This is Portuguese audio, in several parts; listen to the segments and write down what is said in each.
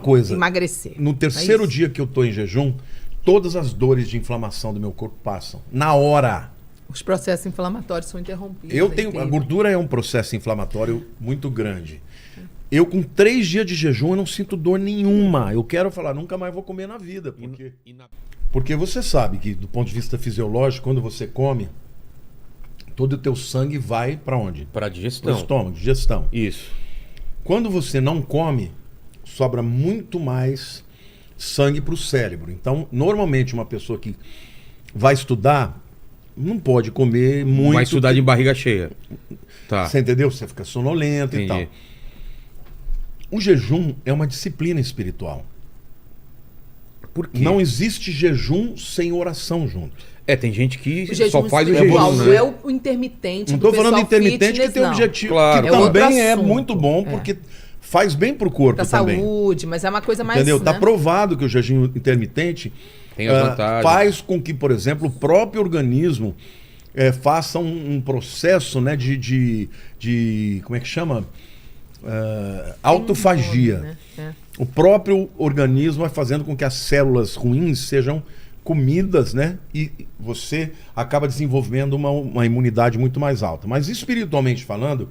Coisa, emagrecer. no terceiro dia que eu tô em jejum, todas as dores de inflamação do meu corpo passam. Na hora. Os processos inflamatórios são interrompidos. A gordura é um processo inflamatório muito grande. Eu com 3 dias de jejum eu não sinto dor nenhuma. Eu quero falar, nunca mais vou comer na vida. Porque você sabe que do ponto de vista fisiológico, quando você come, todo o teu sangue vai para onde? Para digestão. Pro estômago, digestão. Isso. Quando você não come, sobra muito mais sangue para o cérebro. Então, normalmente, uma pessoa que vai estudar não pode comer muito. Vai estudar de barriga cheia. Tá. Você entendeu? Você fica sonolento. Entendi. E tal. O jejum é uma disciplina espiritual. Por quê? Não existe jejum sem oração junto. Tem gente que o jejum só faz o espiritual, jejum, não né? é o intermitente. Não estou falando de intermitente fitness, que tem não. objetivo, Claro. que É outro também é assunto. muito bom, porque faz bem pro corpo Pra também. saúde, mas é uma coisa mais. Entendeu? Tá né? provado que o jejum intermitente Tem as vantagens. faz com que, por exemplo, o próprio organismo faça um processo, né, de como é que chama? Autofagia. Né? É. O próprio organismo vai fazendo com que as células ruins sejam comidas, né? E você acaba desenvolvendo uma imunidade muito mais alta. Mas espiritualmente falando,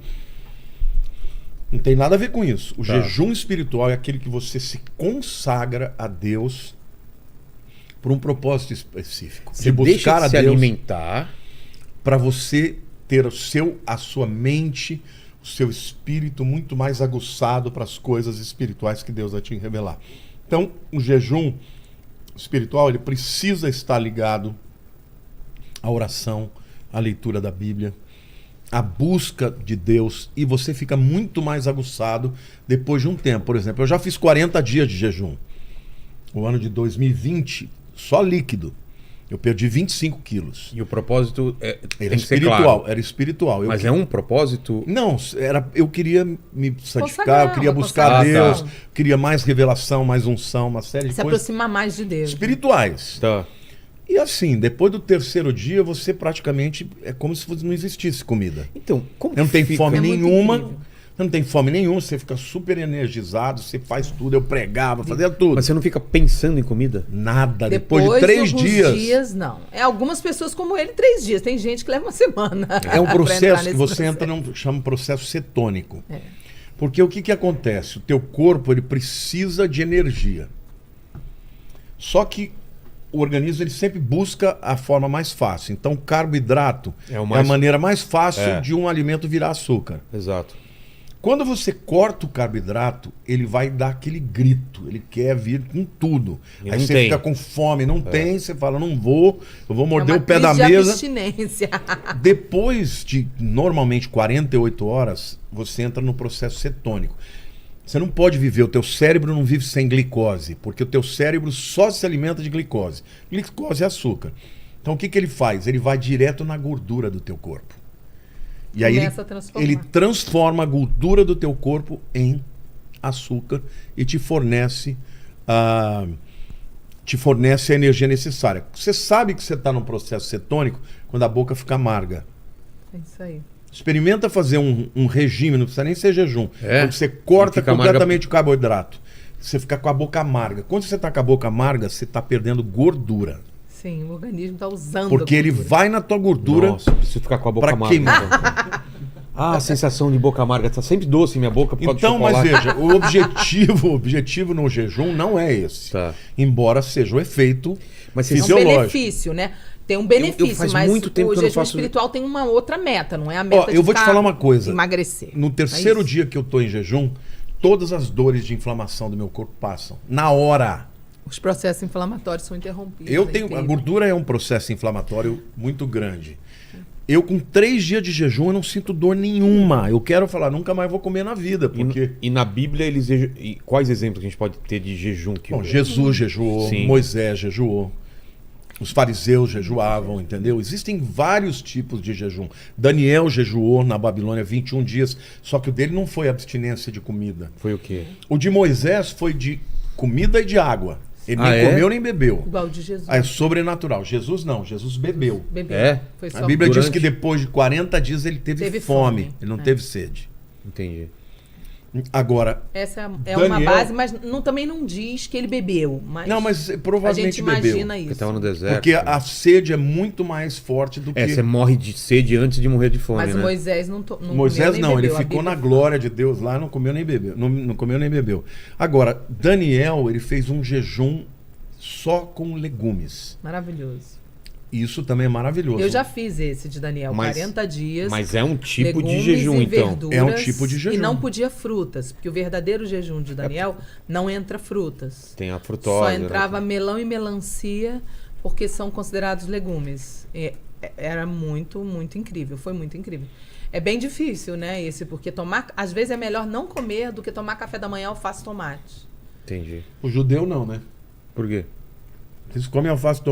não tem nada a ver com isso. O jejum espiritual é aquele que você se consagra a Deus por um propósito específico. Você de buscar deixa de a se Deus alimentar. para você ter a sua mente, o seu espírito muito mais aguçado para as coisas espirituais que Deus vai te revelar. Então, o jejum espiritual, ele precisa estar ligado à oração, à leitura da Bíblia, à busca de Deus, e você fica muito mais aguçado depois de um tempo. Por exemplo, eu já fiz 40 dias de jejum. O ano de 2020, só líquido. Eu perdi 25 quilos. E o propósito Era tem que ser espiritual, claro. era espiritual. Mas é um propósito... Não, eu queria me santificar, Consagrar, eu queria uma buscar a consagração. Deus, queria mais revelação, mais unção, uma série de Se coisas aproximar mais de Deus. espirituais. Tá. E assim, depois do terceiro dia, você praticamente é como se não existisse comida. Então, como Eu não tenho fica? fome É muito nenhuma. incrível. Você não tem fome nenhuma, você fica super energizado, você faz tudo, eu pregava, fazia tudo. Mas você não fica pensando em comida? Nada, depois de de 3 alguns dias. não. Algumas pessoas como ele, 3 dias. Tem gente que leva uma semana. É um pra entrar processo que nesse você processo. entra num chama processo cetônico. É. Porque o que acontece? O teu corpo ele precisa de energia. Só que o organismo ele sempre busca a forma mais fácil. Então, o carboidrato é a maneira mais fácil de um alimento virar açúcar. Exato. Quando você corta o carboidrato, ele vai dar aquele grito. Ele quer vir com tudo. E Aí não você tem. fica com fome, não tem. Você fala, não vou, eu vou morder É uma o pé da crise de mesa. abstinência. Depois de, normalmente, 48 horas, você entra no processo cetônico. Você não pode viver, o teu cérebro não vive sem glicose, porque o teu cérebro só se alimenta de glicose. Glicose é açúcar. Então o que ele faz? Ele vai direto na gordura do teu corpo. E aí Começa a transformar. ele transforma a gordura do teu corpo em açúcar e te fornece a energia necessária. Você sabe que você está num processo cetônico quando a boca fica amarga. É isso aí. Experimenta fazer um regime, não precisa nem ser jejum. É? Quando você corta Fica completamente o carboidrato, você fica com a boca amarga. Quando você está com a boca amarga, você está perdendo gordura. Sim, o organismo está usando. Porque a ele gordura. vai na tua gordura Nossa, eu preciso ficar com a boca para amarga. queimar. Ah, a sensação de boca amarga. Tá sempre doce em minha boca por causa do Então, mas chocolate. veja, o objetivo no jejum não é esse. Tá. Embora seja o efeito Mas vocês- É um fisiológico. benefício, né? Tem um benefício, faz mas muito tempo o que eu não jejum faço- espiritual tem uma outra meta, não é a meta Ó, eu vou te ficar- falar uma coisa. emagrecer. No É terceiro isso. dia que eu tô em jejum, todas as dores de inflamação do meu corpo passam. Na hora. Os processos inflamatórios são interrompidos. A incrível. gordura é um processo inflamatório muito grande. Eu com 3 dias de jejum eu não sinto dor nenhuma. Eu quero falar, nunca mais vou comer na vida, porque E na Bíblia, quais exemplos que a gente pode ter de jejum? Que bom, Jesus jejuou, Sim. Moisés jejuou, os fariseus jejuavam, entendeu? Existem vários tipos de jejum. Daniel jejuou na Babilônia 21 dias, só que o dele não foi abstinência de comida. Foi o quê? O de Moisés foi de comida e de água. Ele Ah, nem é? comeu nem bebeu. Igual o de Jesus. É sobrenatural. Jesus não, Jesus bebeu. Bebeu. É? Foi só A Bíblia diz Durante- que depois de 40 dias ele teve Teve fome. fome. Ele não É. teve sede. Entendi. Agora, Essa é Daniel- uma base, mas também não diz que ele bebeu. mas a provavelmente gente bebeu. imagina Porque isso. tava no deserto. Porque a sede é muito mais forte do que... Você morre de sede antes de morrer de fome, Mas né? o Moisés não comeu Moisés nem não, bebeu. ele A ficou Bíblia na glória de Deus lá, não comeu nem bebeu. Não comeu nem bebeu. Agora, Daniel, ele fez um jejum só com legumes. Maravilhoso. Isso também é maravilhoso. Eu já fiz esse de Daniel, Mas- 40 dias. Mas é um tipo de legumes jejum, e então. verduras, É um tipo de jejum. E não podia frutas, porque o verdadeiro jejum de Daniel não entra frutas. Tem a frutose. Só né? entrava melão e melancia, porque são considerados legumes. Era muito, muito incrível. Foi muito incrível. É bem difícil, né? Porque às vezes é melhor não comer do que tomar café da manhã alface e tomate. Entendi. O judeu não, né? Por quê? Eles comem alface,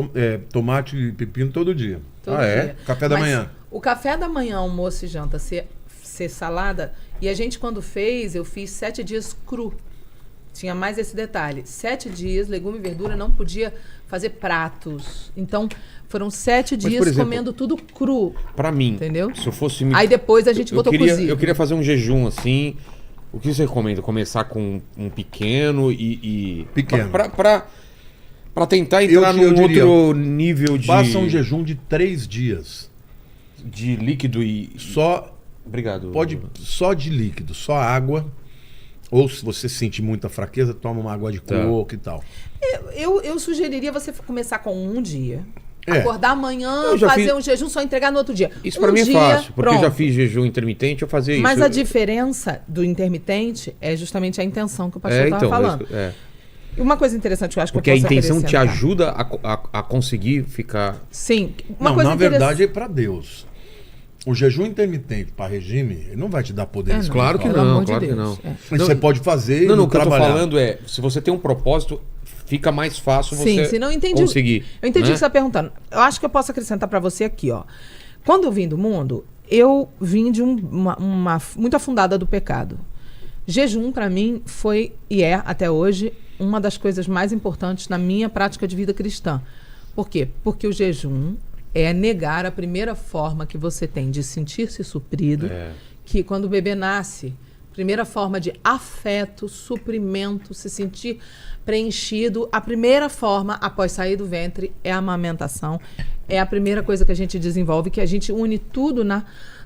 tomate e pepino todo dia. Todo é? dia. Café da Mas manhã. O café da manhã, almoço e janta ser salada. E a gente, quando fez, eu fiz 7 dias cru. Tinha mais esse detalhe. 7 dias, legume e verdura, não podia fazer pratos. Então, foram 7 Mas, por dias exemplo, comendo tudo cru. Pra mim, Entendeu? se eu fosse... Aí depois a gente botou cozido. Eu queria fazer um jejum assim. O que você recomenda? Começar com um pequeno e... Pequeno. Pra tentar entrar eu num diria, outro nível de... Faça um jejum de 3 dias. De líquido e... Só Obrigado. só de líquido, só água. Ou se você sentir muita fraqueza, toma uma água de Tá. coco e tal. Eu sugeriria você começar com um dia. É. Acordar amanhã, Eu já fazer fiz- um jejum, só entregar no outro dia. Isso pra mim é dia, fácil, porque eu já pronto. fiz jejum intermitente, eu fazia Mas isso. a diferença do intermitente é justamente a intenção que o pastor É, estava então, falando. é. E uma coisa interessante que eu acho Porque a que eu posso intenção te acrescentar. ajuda a conseguir ficar... Sim. Uma Não, coisa na interessante- verdade é para Deus. O jejum intermitente para regime, ele não vai te dar poder não, espiritual. Claro que pelo não, amor de claro que Deus, não. é. Mas você pode fazer Não, e o que eu tô trabalhar. falando é, se você tem um propósito, fica mais fácil Sim, você se não entendi. conseguir. Eu entendi o né? que você está perguntando. Eu acho que eu posso acrescentar para você aqui, ó. Quando eu vim do mundo, eu vim de uma muito afundada do pecado. Jejum, para mim, foi e é, até hoje, uma das coisas mais importantes na minha prática de vida cristã. Por quê? Porque o jejum é negar a primeira forma que você tem de sentir-se suprido, É. que quando o bebê nasce, primeira forma de afeto, suprimento, se sentir preenchido, a primeira forma após sair do ventre é a amamentação. É a primeira coisa que a gente desenvolve, que a gente une tudo na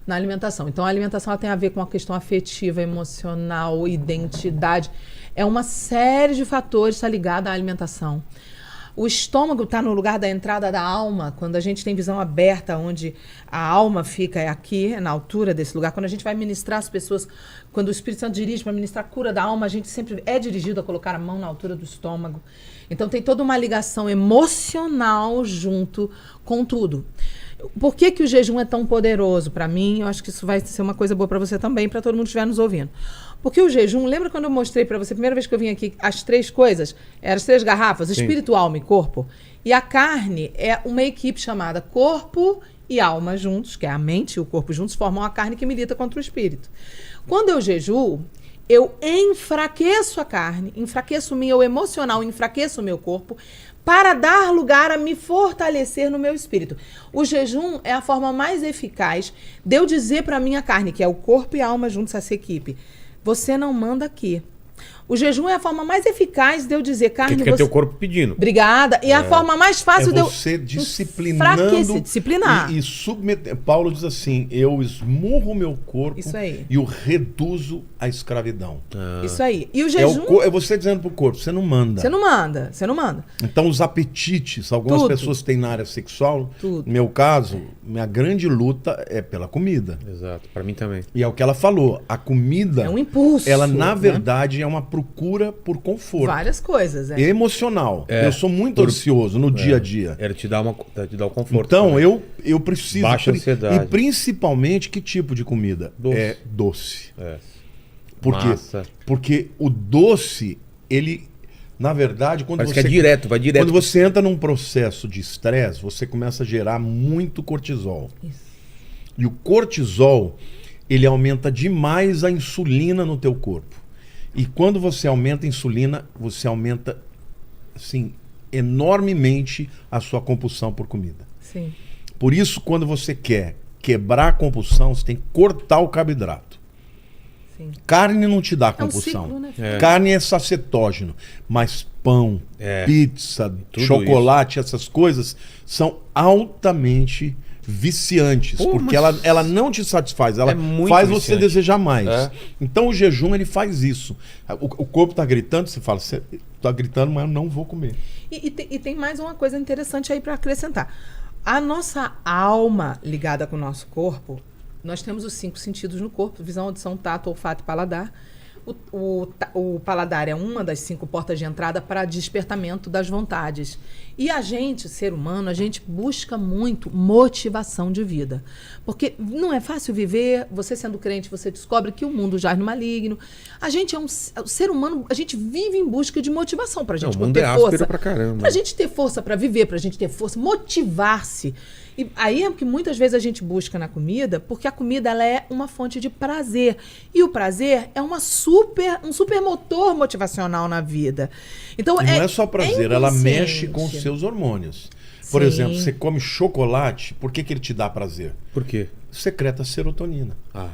alimentação. Então, a alimentação ela tem a ver com a questão afetiva, emocional, identidade. É uma série de fatores que está ligada à alimentação. O estômago está no lugar da entrada da alma, quando a gente tem visão aberta, onde a alma fica é aqui, na altura desse lugar. Quando a gente vai ministrar as pessoas, quando o Espírito Santo dirige para ministrar a cura da alma, a gente sempre é dirigido a colocar a mão na altura do estômago. Então tem toda uma ligação emocional junto com tudo. Por que que o jejum é tão poderoso para mim? Eu acho que isso vai ser uma coisa boa para você também, para todo mundo que estiver nos ouvindo. Porque o jejum, lembra quando eu mostrei para você, a primeira vez que eu vim aqui, as 3 coisas? Eram as 3 garrafas, espírito, alma e corpo. E a carne é uma equipe chamada corpo e alma juntos, que é a mente e o corpo juntos, formam a carne que milita contra o espírito. Quando eu jejuo, eu enfraqueço a carne, enfraqueço o meu emocional, enfraqueço o meu corpo, para dar lugar a me fortalecer no meu espírito. O jejum é a forma mais eficaz de eu dizer para a minha carne, que é o corpo e a alma juntos, essa equipe, você não manda aqui. O jejum é a forma mais eficaz de eu dizer, carne, Porque você... teu corpo pedindo. Obrigada. E a forma mais fácil de eu... você disciplinando disciplinar. e submeter. Paulo diz assim, eu esmurro o meu corpo Isso aí. e o reduzo à escravidão. Isso aí. E o É, jejum... é você dizendo pro corpo, você não manda. Você não manda, você não manda. Então os apetites, algumas Tudo. pessoas têm na área sexual, Tudo. no meu caso, minha grande luta é pela comida. Exato, pra mim também. E é o que ela falou, a comida, É um impulso, ela na né? verdade é uma procura por conforto. Várias coisas, é. Emocional. É, Eu sou muito ansioso no dia a dia. Era te dar o conforto. Então, também. eu preciso. Baixa ansiedade. E principalmente que tipo de comida? Doce. É doce. É. Por quê? Massa. Porque o doce, ele, na verdade, quando Parece você. que é direto, vai direto. Quando você entra num processo de estresse, você começa a gerar muito cortisol. Isso. E o cortisol, ele aumenta demais a insulina no teu corpo. E quando você aumenta a insulina, você aumenta, assim, enormemente a sua compulsão por comida. Sim. Por isso, quando você quer quebrar a compulsão, você tem que cortar o carboidrato. Sim. Carne não te dá É um compulsão. ciclo, né? Carne é sacetógeno, mas pão, pizza, Tudo chocolate, essas coisas são altamente viciantes, Pô, porque mas ela não te satisfaz, ela é muito faz você viciante. desejar mais. É. Então o jejum ele faz isso. O corpo tá gritando, você fala, você tá gritando, mas eu não vou comer. E tem mais uma coisa interessante aí para acrescentar. A nossa alma ligada com o nosso corpo, nós temos os 5 sentidos no corpo: visão, audição, tato, olfato e paladar. O paladar é uma das 5 portas de entrada para despertamento das vontades. E a gente, ser humano, a gente busca muito motivação de vida. Porque não é fácil viver, você sendo crente, você descobre que o mundo jaz no maligno. A gente o ser humano, a gente vive em busca de motivação pra gente O mundo ter é áspero força. pra caramba. Pra gente ter força pra viver, pra gente ter força, motivar-se. E aí é o que muitas vezes a gente busca na comida, porque a comida ela é uma fonte de prazer. E o prazer é um super motor motivacional na vida. Então, E não é só prazer, ela mexe com os inconsciente. seus hormônios. Por Sim. exemplo, você come chocolate, por que ele te dá prazer? Por quê? Secreta serotonina. Ah.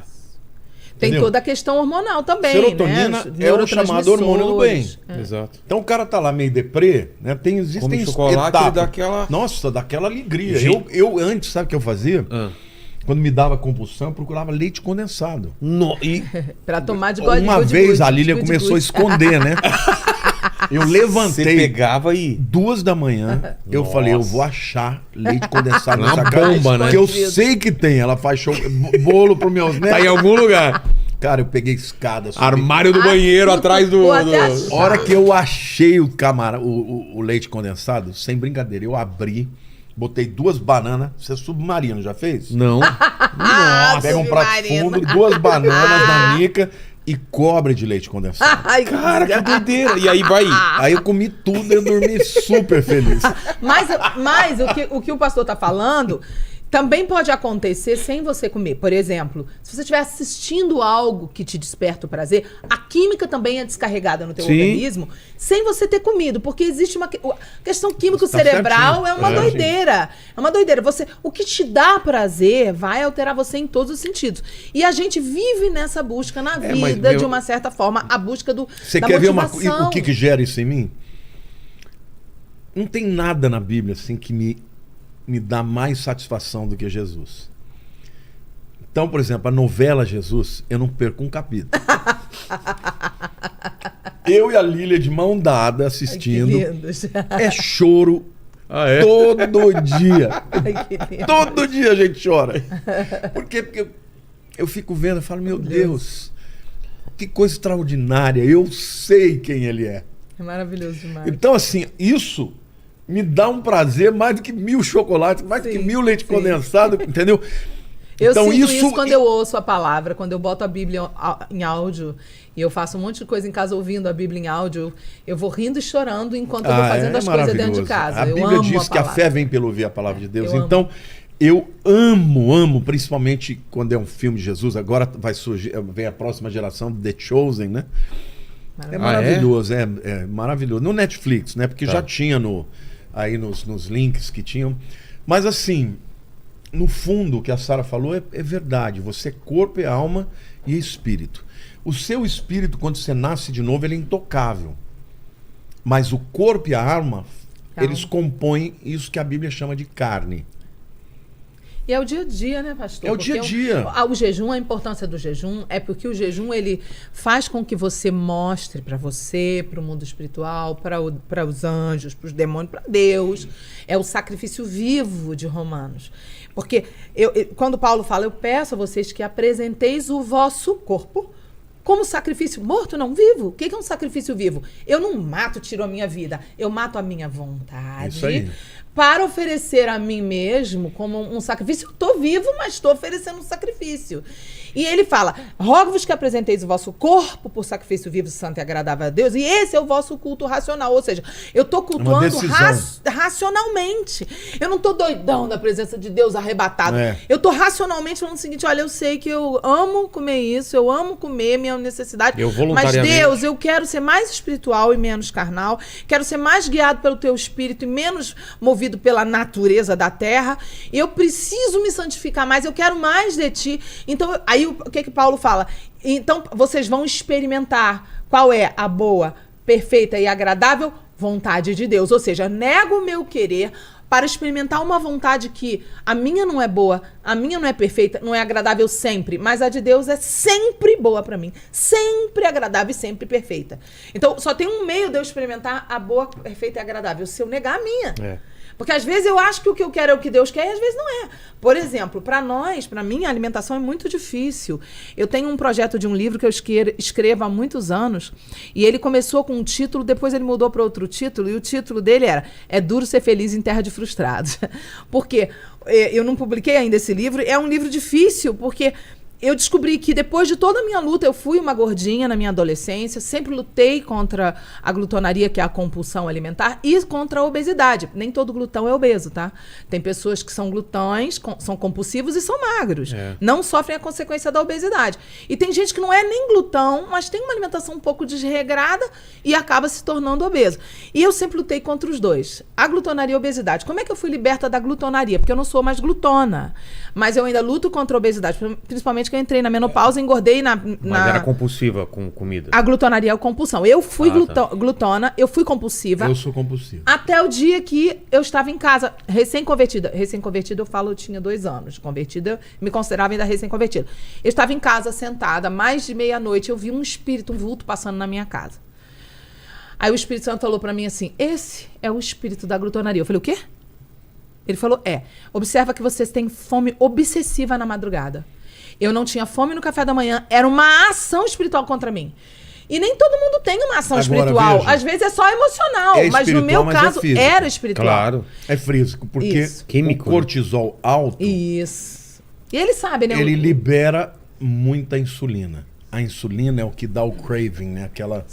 Tem Entendeu? toda a questão hormonal também, Serotonina né? Os é o chamado hormônio do bem. neurotransmissores. Exato. Então o cara tá lá meio deprê, né? Existem Come chocolate, etapas. ele dá aquela- Nossa, daquela alegria. Gente. Eu antes, sabe o que eu fazia? Ah. Quando me dava compulsão, eu procurava leite condensado. E Pra tomar de Uma vez a Lília começou a esconder, né? Eu você levantei pegava e... 2 da manhã, eu Nossa. falei, eu vou achar leite condensado Uma nessa casa. bomba, né? Que eu sei que tem. Ela faz bolo pros meus netos. Tá em algum lugar. Cara, eu peguei escada. subi. Armário do banheiro, atrás do... vou até achar. A hora que eu achei o leite condensado, sem brincadeira, eu abri, botei 2 bananas. Você é submarino, já fez? Não. Ah, Pega um prato submarino. fundo, 2 bananas na mica e cobre de leite condensado. Ai, Cara, que doideira. E aí vai... Aí eu comi tudo e eu dormi super feliz. Mas o que o pastor está falando também pode acontecer sem você comer. Por exemplo, se você estiver assistindo algo que te desperta o prazer, a química também é descarregada no teu Sim. organismo sem você ter comido. Porque existe uma questão química Tá cerebral, certinho. é uma É. doideira. É uma doideira. O que te dá prazer vai alterar você em todos os sentidos. E a gente vive nessa busca na É, mas, vida, meu, de uma certa forma, a busca Você da quer ver motivação. o que gera isso em mim? Não tem nada na Bíblia assim que me dá mais satisfação do que Jesus. Então, por exemplo, a novela Jesus, eu não perco um capítulo. Eu e a Lília de mão dada Ai, que assistindo. lindos. É choro Ah, é? todo dia. Ai, que lindo. Todo dia a gente chora. Por quê? Porque eu fico vendo e falo, meu Deus, que coisa extraordinária. Eu sei quem ele é. É maravilhoso demais. Então, assim, isso me dá um prazer mais do que 1000 chocolates, mais do que Sim, 1000 leite sim. condensado, entendeu? Eu Então, sinto isso quando eu ouço a palavra, quando eu boto a Bíblia em áudio e eu faço um monte de coisa em casa ouvindo a Bíblia em áudio, eu vou rindo e chorando enquanto eu vou fazendo as coisas dentro de casa. A Eu Bíblia amo diz que a palavra. fé vem pelo ouvir a palavra de Deus. Eu amo. Então, eu amo, principalmente quando é um filme de Jesus. Agora vai surgir, vem a próxima geração, The Chosen, né? É maravilhoso, é maravilhoso. No Netflix, né? Porque já tinha aí nos links que tinham. Mas assim, no fundo, o que a Sara falou é verdade. Você é corpo, é alma e espírito. O seu espírito, quando você nasce de novo, ele é intocável. Mas o corpo e a alma, eles compõem isso que a Bíblia chama de carne. E é o dia a dia, né, pastor? É o dia a dia. O jejum, a importância do jejum é porque o jejum ele faz com que você mostre para você, para o mundo espiritual, para os anjos, para os demônios, para Deus. É o sacrifício vivo de Romanos. Porque quando Paulo fala, eu peço a vocês que apresenteis o vosso corpo como sacrifício morto, não vivo. O que é um sacrifício vivo? Eu não mato, tiro a minha vida. Eu mato a minha vontade. Isso aí. Para oferecer a mim mesmo como um sacrifício. Eu estou vivo, mas estou oferecendo um sacrifício. E ele fala, rogo-vos que apresenteis o vosso corpo por sacrifício vivo, santo e agradável a Deus, e esse é o vosso culto racional. Ou seja, eu estou cultuando racionalmente. Eu não estou doidão da presença de Deus arrebatado. Eu estou racionalmente falando o seguinte, olha, eu sei que eu amo comer isso, eu amo comer, minha necessidade. Eu Mas voluntariamente... Deus, eu quero ser mais espiritual e menos carnal, quero ser mais guiado pelo teu espírito e menos movido movido pela natureza da terra, eu preciso me santificar mais, eu quero mais de ti. Então, aí o que Paulo fala? Então, vocês vão experimentar qual é a boa, perfeita e agradável vontade de Deus. Ou seja, nego o meu querer para experimentar uma vontade que a minha não é boa, a minha não é perfeita, não é agradável sempre, mas a de Deus é sempre boa para mim, sempre agradável e sempre perfeita. Então, só tem um meio de eu experimentar a boa, perfeita e agradável, se eu negar a minha. Porque às vezes eu acho que o que eu quero é o que Deus quer e às vezes não é. Por exemplo, para mim, a alimentação é muito difícil. Eu tenho um projeto de um livro que eu escrevo há muitos anos e ele começou com um título, depois ele mudou para outro título e o título dele era É Duro Ser Feliz em Terra de Frustrados. Porque eu não publiquei ainda esse livro, é um livro difícil porque eu descobri que depois de toda a minha luta, eu fui uma gordinha na minha adolescência, sempre lutei contra a glutonaria, que é a compulsão alimentar, e contra a obesidade. Nem todo glutão é obeso, tá? Tem pessoas que são glutões, são compulsivos e são magros. Não sofrem a consequência da obesidade. E tem gente que não é nem glutão, mas tem uma alimentação um pouco desregrada e acaba se tornando obeso. E eu sempre lutei contra os dois. A glutonaria e a obesidade. Como é que eu fui liberta da glutonaria? Porque eu não sou mais glutona. Mas eu ainda luto contra a obesidade, principalmente que eu entrei na menopausa, engordei Mas era compulsiva com comida. A glutonaria é a compulsão. Eu fui glutona, eu fui compulsiva. Eu sou compulsivo. Até o dia que eu estava em casa, recém-convertida. Recém-convertida, eu falo, eu tinha 2 anos. Convertida, me considerava ainda recém-convertida. Eu estava em casa, sentada, mais de meia-noite, eu vi um espírito, um vulto passando na minha casa. Aí o Espírito Santo falou pra mim assim, esse é o espírito da glutonaria. Eu falei, o quê? Ele falou, observa que vocês têm fome obsessiva na madrugada. Eu não tinha fome no café da manhã, era uma ação espiritual contra mim. E nem todo mundo tem uma ação espiritual. Veja, às vezes é só emocional, mas no meu caso era espiritual. Claro. É físico, porque o cortisol alto... Isso. E ele sabe, né? Ele libera muita insulina. A insulina é o que dá o craving, né? Aquela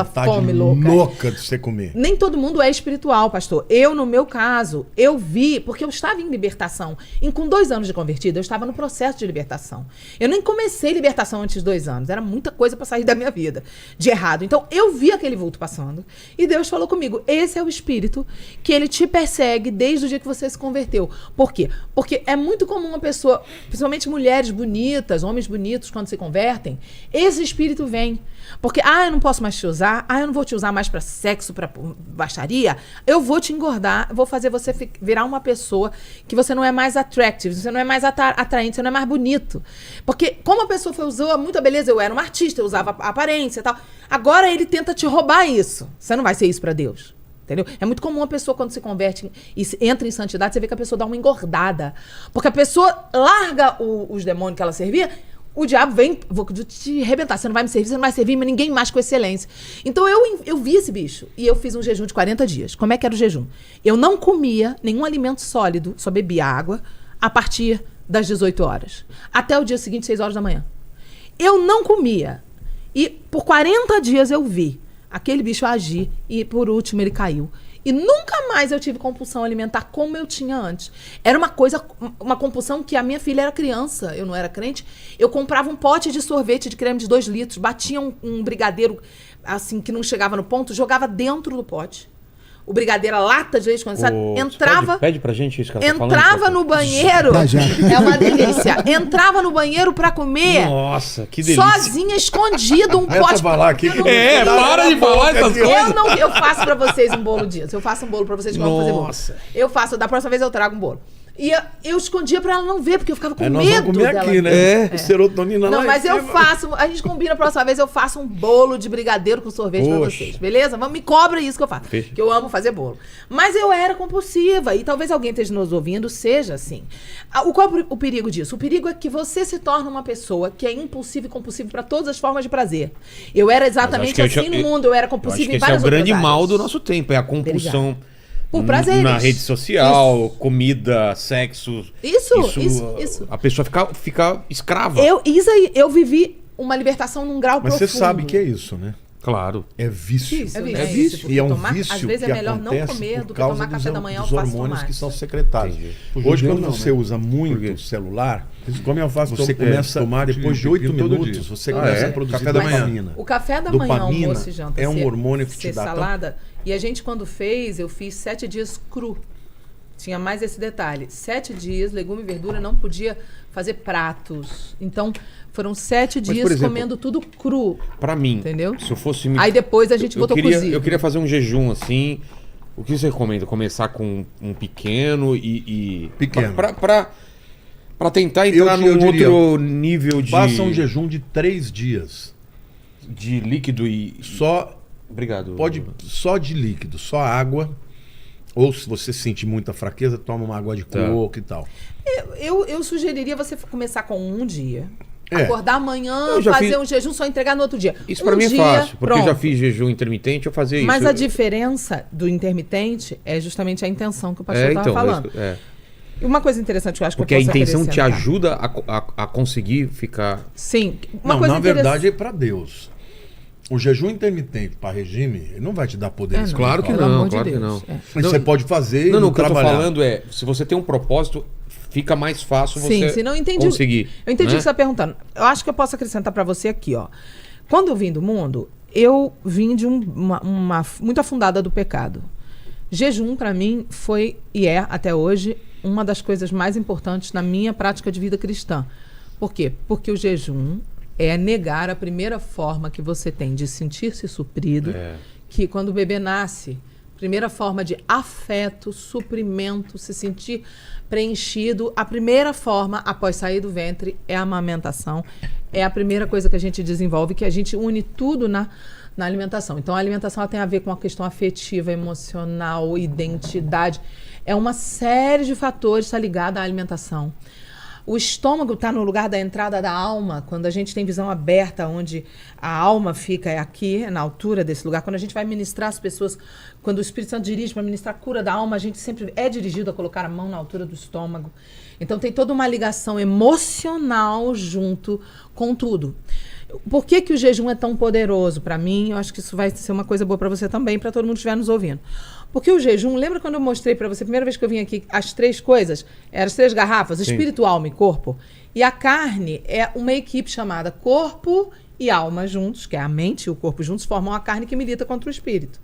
fome louca de você comer. Nem todo mundo é espiritual, pastor. Eu, no meu caso, eu vi, porque eu estava em libertação. E com 2 anos de convertida, eu estava no processo de libertação. Eu nem comecei libertação antes de 2 anos. Era muita coisa para sair da minha vida de errado. Então, eu vi aquele vulto passando. E Deus falou comigo, esse é o espírito que ele te persegue desde o dia que você se converteu. Por quê? Porque é muito comum uma pessoa, principalmente mulheres bonitas, homens bonitos, quando se convertem, esse espírito vem. Porque, eu não posso mais te usar, eu não vou te usar mais para sexo, para baixaria, eu vou te engordar, vou fazer você virar uma pessoa que você não é mais attractive, você não é mais atraente, você não é mais bonito. Porque como a pessoa usou muita beleza, eu era uma artista, eu usava aparência e tal, agora ele tenta te roubar isso. Você não vai ser isso para Deus. Entendeu? É muito comum a pessoa, quando se converte e entra em santidade, você vê que a pessoa dá uma engordada. Porque a pessoa larga os demônios que ela servia, o diabo vem, vou te arrebentar, você não vai me servir, você não vai servir mas ninguém mais com excelência. Então eu vi esse bicho e eu fiz um jejum de 40 dias. Como é que era o jejum? Eu não comia nenhum alimento sólido, só bebia água, a partir das 18 horas. Até o dia seguinte, 6 horas da manhã. Eu não comia. E por 40 dias eu vi aquele bicho agir e por último ele caiu. E nunca mais eu tive compulsão alimentar como eu tinha antes. Era uma compulsão que a minha filha era criança, eu não era crente. Eu comprava um pote de sorvete de creme de 2 litros, batia um brigadeiro assim que não chegava no ponto, jogava dentro do pote. O brigadeiro, a lata de leite condensado, entrava... Pede pra gente isso que ela tá falando. Entrava no banheiro... É uma delícia. Entrava no banheiro pra comer... Nossa, que delícia. Sozinha, escondido, um pote... Falar aqui que para de falar essas coisas. Eu faço pra vocês um bolo disso. Eu faço um bolo pra vocês que vão fazer bolo. Eu faço, da próxima vez eu trago um bolo. E eu escondia pra ela não ver, porque eu ficava com medo nós vamos comer dela. Aqui, né? Serotonina não, mas eu faço, a gente combina a próxima vez, eu faço um bolo de brigadeiro com sorvete pra vocês, beleza? Me cobra isso que eu faço, que eu amo fazer bolo. Mas eu era compulsiva, e talvez alguém esteja nos ouvindo, seja assim. Qual é o perigo disso? O perigo é que você se torna uma pessoa que é impulsiva e compulsiva pra todas as formas de prazer. Eu era exatamente assim no mundo, eu era compulsiva em várias outras áreas. Esse é o grande mal do nosso tempo, é a compulsão... Por prazeres. Na rede social, comida, sexo. Isso. A pessoa fica escrava. Eu vivi uma libertação num grau profundo. Mas você sabe que é isso, né? Claro. É vício. É vício. E é um vício às vezes que é melhor não comer do que tomar café da manhã ou alface hormônios que são secretados. Hoje, quando você usa muito o celular, você começa a tomar, depois de 8 minutos, você começa a produzir dopamina. O café da manhã, almoço e janta, é um hormônio que te dá salada. E a gente, quando eu fiz 7 dias cru. tinha mais esse detalhe. 7 dias, legume e verdura, não podia fazer pratos. Então, foram 7 dias por exemplo, comendo tudo cru. Pra mim, Entendeu? se eu fosse... Aí depois a gente botou cozido. Eu queria fazer um jejum assim. O que você recomenda? Começar com um pequeno e... Pequeno. Pra tentar entrar num outro nível de... Faça um jejum de 3 dias. De líquido e... Só... Obrigado. Só de líquido, só água. Ou se você sentir muita fraqueza, toma uma água de coco e tal. Eu sugeriria você começar com um dia. É. Acordar amanhã, Eu já fazer fiz- um jejum, só entregar no outro dia. Isso Um pra mim é dia, fácil, porque eu já pronto. fiz jejum intermitente, eu fazia Mas isso. a diferença do intermitente é justamente a intenção que o pastor estava então, falando. E uma coisa interessante que eu acho que porque eu a posso intenção te acrescentar. ajuda a conseguir ficar... Sim. Uma Não, coisa na verdade é interessante. para Deus. O jejum intermitente para regime, ele não vai te dar poder. Não, Claro que pelo não, amor de claro que Deus. não. É. Mas Não, você pode fazer Não, e o que eu tô trabalhar. falando é, se você tem um propósito, fica mais fácil Sim, você sim, não entendi. conseguir. Eu entendi o né? que você está perguntando. Eu acho que eu posso acrescentar para você aqui, ó. Quando eu vim do mundo, eu vim de uma muito afundada do pecado. Jejum, para mim, foi e é, até hoje, uma das coisas mais importantes na minha prática de vida cristã. Por quê? Porque o jejum é negar a primeira forma que você tem de sentir-se suprido, que quando o bebê nasce, primeira forma de afeto, suprimento, se sentir preenchido, a primeira forma após sair do ventre é a amamentação. É a primeira coisa que a gente desenvolve, que a gente une tudo na alimentação. Então, a alimentação ela tem a ver com a questão afetiva, emocional, identidade. É uma série de fatores que está ligada à alimentação. O estômago está no lugar da entrada da alma. Quando a gente tem visão aberta, onde a alma fica, é aqui, na altura desse lugar. Quando a gente vai ministrar as pessoas, quando o Espírito Santo dirige para ministrar a cura da alma, a gente sempre é dirigido a colocar a mão na altura do estômago. Então tem toda uma ligação emocional junto com tudo. Por que que o jejum é tão poderoso para mim? Eu acho que isso vai ser uma coisa boa para você também, para todo mundo que estiver nos ouvindo. Porque o jejum, lembra quando eu mostrei para você, a primeira vez que eu vim aqui, as 3 coisas? Eram as 3 garrafas, espírito, alma e corpo. E a carne é uma equipe chamada corpo e alma juntos, que é a mente e o corpo juntos, formam a carne que milita contra o espírito.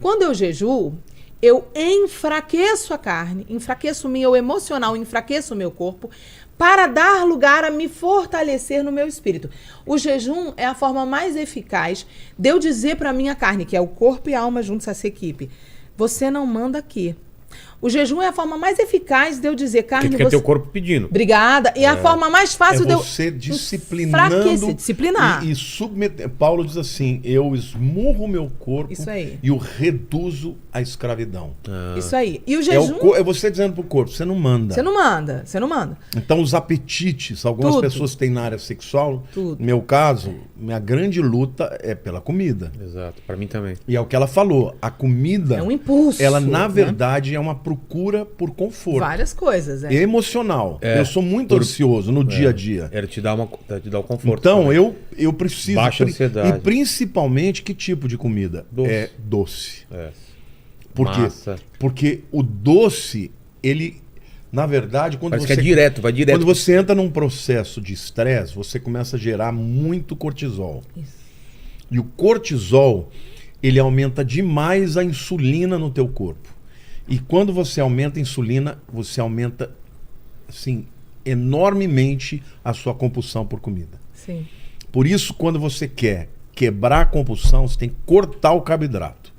Quando eu jejuo, eu enfraqueço a carne, enfraqueço o meu emocional, enfraqueço o meu corpo, para dar lugar a me fortalecer no meu espírito. O jejum é a forma mais eficaz de eu dizer para a minha carne, que é o corpo e a alma juntos, essa equipe, você não manda aqui. O jejum é a forma mais eficaz de eu dizer, carne, Que fica você... teu corpo pedindo. Obrigada. E a forma mais fácil de eu... você disciplinando enfraquecer, disciplinar. e submeter. Paulo diz assim: eu esmurro o meu corpo Isso aí. e o reduzo à escravidão. Isso aí. E o É, jejum... é você dizendo pro corpo, você não manda. Você não manda, você não manda. Então, os apetites, algumas Tudo. pessoas têm na área sexual. Tudo. No meu caso, minha grande luta é pela comida. Exato, pra mim também. E é o que ela falou, a comida, É um impulso, ela na né? verdade é uma procura por conforto. Várias coisas, é. Emocional. Eu sou muito ansioso no dia a dia. Era te dar o conforto. Então, também. eu preciso... Baixa ansiedade. E principalmente, que tipo de comida? Doce. É doce. É. Por quê? Massa. Porque o doce, ele... Na verdade, quando Parece você... que é direto, vai direto. Quando você entra num processo de estresse, você começa a gerar muito cortisol. Isso. E o cortisol, ele aumenta demais a insulina no teu corpo. E quando você aumenta a insulina, você aumenta, assim, enormemente a sua compulsão por comida. Sim. Por isso, quando você quer quebrar a compulsão, você tem que cortar o carboidrato.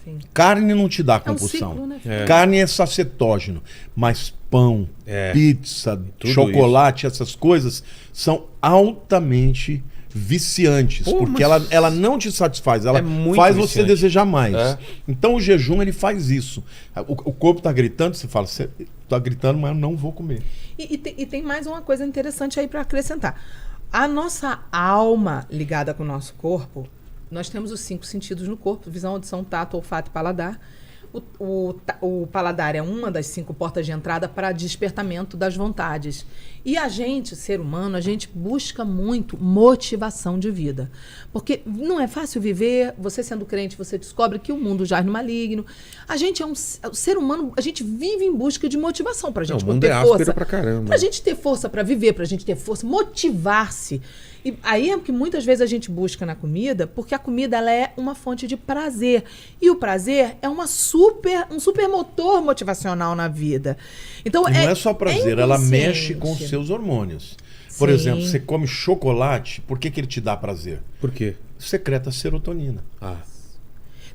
Sim. Carne não te dá É um compulsão. ciclo, né? Carne é sacetógeno, mas pão, pizza, Tudo chocolate, essas coisas são altamente viciantes, Pô, porque mas ela não te satisfaz, ela é muito faz você viciante. desejar mais. É. Então o jejum ele faz isso. O corpo está gritando, você fala, você está gritando, mas eu não vou comer. E tem mais uma coisa interessante aí para acrescentar. A nossa alma ligada com o nosso corpo, nós temos os 5 sentidos no corpo: visão, audição, tato, olfato e paladar. O paladar é uma das 5 portas de entrada para despertamento das vontades. E a gente, ser humano, a gente busca muito motivação de vida. Porque não é fácil viver, você sendo crente, você descobre que o mundo jaz no maligno. A gente é o ser humano, a gente vive em busca de motivação para a gente Não, o mundo ter é áspero força. pra caramba. Pra gente ter força para viver, pra gente ter força, motivar-se. E aí é que muitas vezes a gente busca na comida, porque a comida ela é uma fonte de prazer. E o prazer é um super motor motivacional na vida. Então, E não é só prazer, ela mexe com os inconsciente. seus hormônios. Por Sim. exemplo, você come chocolate, por que ele te dá prazer? Por quê? Secreta serotonina. Ah.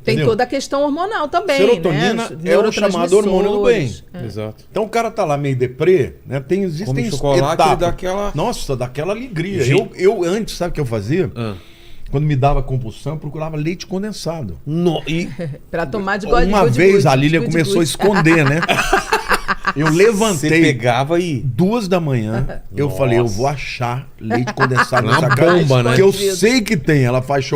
Tem Entendeu? toda a questão hormonal também, Serotonina né? Os é o chamado hormônio do bem. neurotransmissores. Exato. Então o cara tá lá meio deprê, né? Existem Come chocolate, etapas. ele dá aquela- Nossa, dá aquela alegria. Gente- Eu antes, sabe o que eu fazia? Ah. Quando me dava compulsão, eu procurava leite condensado. E Pra tomar de Uma vez a Lília começou a esconder, né? Eu você levantei pegava e... 2h, eu Nossa. falei, eu vou achar leite condensado Uma nessa casa. bomba, né? Que eu sei que tem. Ela faz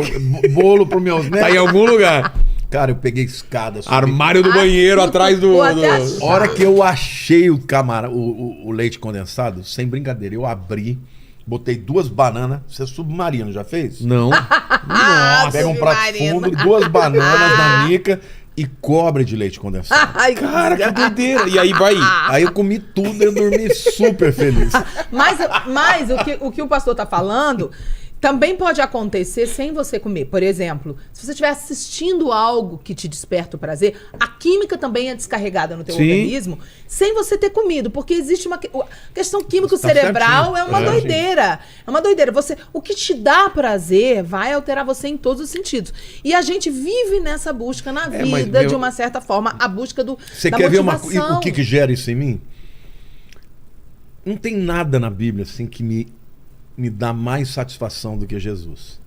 bolo pro meus Tá em netos. algum lugar. Cara, eu peguei escada. subi. Armário do banheiro, atrás do... Ou até a A hora que eu achei o leite condensado, sem brincadeira, eu abri, botei 2 bananas. Você é submarino, já fez? Não. Ah, Pega um prato submarino. fundo, 2 bananas na mica e cobre de leite condensado. Ai, Cara, que doideira. E aí vai... Aí eu comi tudo e eu dormi super feliz. Mas o que o pastor tá falando também pode acontecer sem você comer. Por exemplo, se você estiver assistindo algo que te desperta o prazer, a química também é descarregada no teu Sim. organismo sem você ter comido, porque existe uma questão químico Tá cerebral, certinho. é uma É. doideira. É uma doideira. O que te dá prazer vai alterar você em todos os sentidos. E a gente vive nessa busca na É, mas, vida, meu- de uma certa forma, a busca Você da quer ver motivação. o que gera isso em mim? Não tem nada na Bíblia assim que me dá mais satisfação do que Jesus.